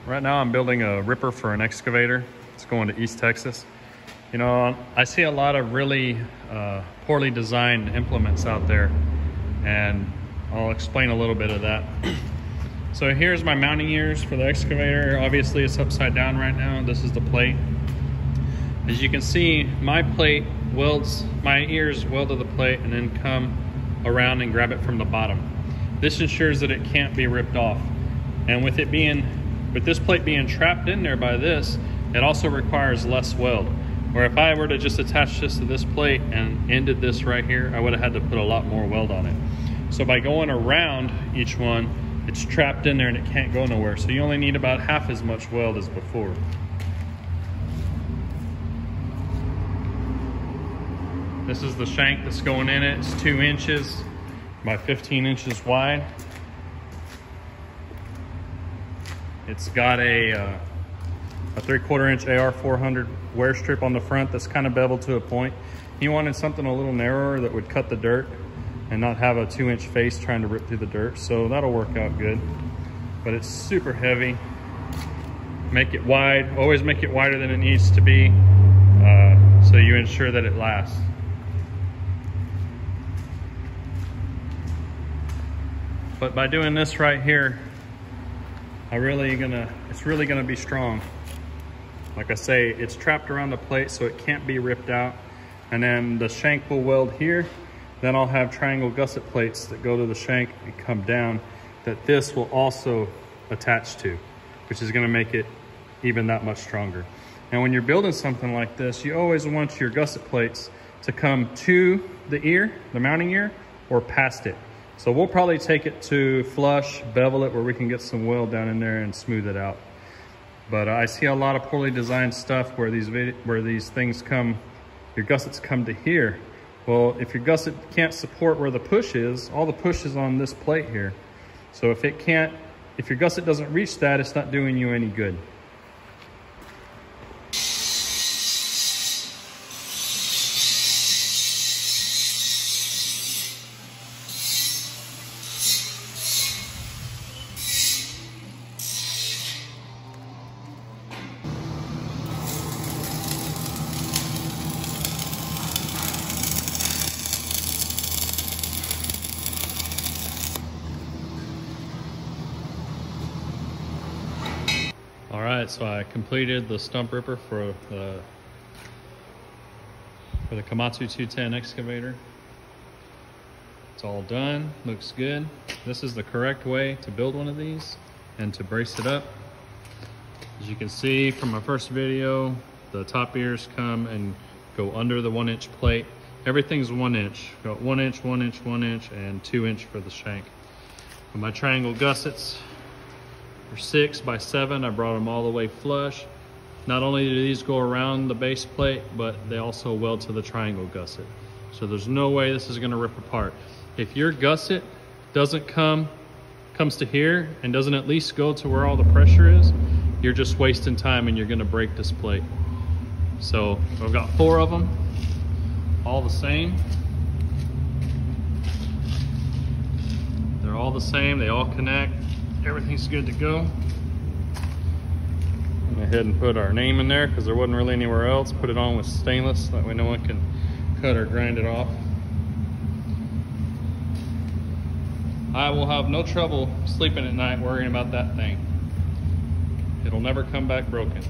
Right now I'm building a ripper for an excavator. It's going to East Texas. You know, I see a lot of really poorly designed implements out there, and I'll explain a little bit of that. So here's my mounting ears for the excavator. Obviously it's upside down right now. This is the plate. As you can see, my plate welds, my ears weld to the plate and then come around and grab it from the bottom. This ensures that it can't be ripped off. And with this plate being trapped in there by this, it also requires less weld. Where if I were to just attach this to this plate and ended this right here, I would have had to put a lot more weld on it. So by going around each one, it's trapped in there and it can't go nowhere. So you only need about half as much weld as before. This is the shank that's going in it. It's 2 inches by 15 inches wide. It's got a 3/4 inch AR 400 wear strip on the front that's kind of beveled to a point. He wanted something a little narrower that would cut the dirt and not have a 2-inch face trying to rip through the dirt. So that'll work out good. But it's super heavy. Make it wide, always make it wider than it needs to be, so you ensure that it lasts. But by doing this right here, it's really gonna be strong. Like I say, it's trapped around the plate so it can't be ripped out. And then the shank will weld here. Then I'll have triangle gusset plates that go to the shank and come down that this will also attach to, which is gonna make it even that much stronger. And when you're building something like this, you always want your gusset plates to come to the ear, the mounting ear, or past it. So we'll probably take it to flush, bevel it where we can get some weld down in there and smooth it out. But I see a lot of poorly designed stuff where these things come, your gussets come to here. Well, if your gusset can't support where the push is, all the push is on this plate here. So if your gusset doesn't reach that, it's not doing you any good. All right, so I completed the stump ripper for the Komatsu 210 excavator. It's all done, looks good. This is the correct way to build one of these and to brace it up. As you can see from my first video, the top ears come and go under the 1-inch plate. Everything's 1 inch. Got 1 inch, 1 inch, 1 inch, and 2 inch for the shank. For my triangle gussets, for 6 by 7, I brought them all the way flush. Not only do these go around the base plate, but they also weld to the triangle gusset. So there's no way this is gonna rip apart. If your gusset comes to here and doesn't at least go to where all the pressure is, you're just wasting time and you're gonna break this plate. So I've got 4 of them, all the same. They're all the same, they all connect. Everything's good to go. Go ahead and put our name in there because there wasn't really anywhere else. Put it on with stainless, that way no one can cut or grind it off. I will have no trouble sleeping at night worrying about that thing. It'll never come back broken.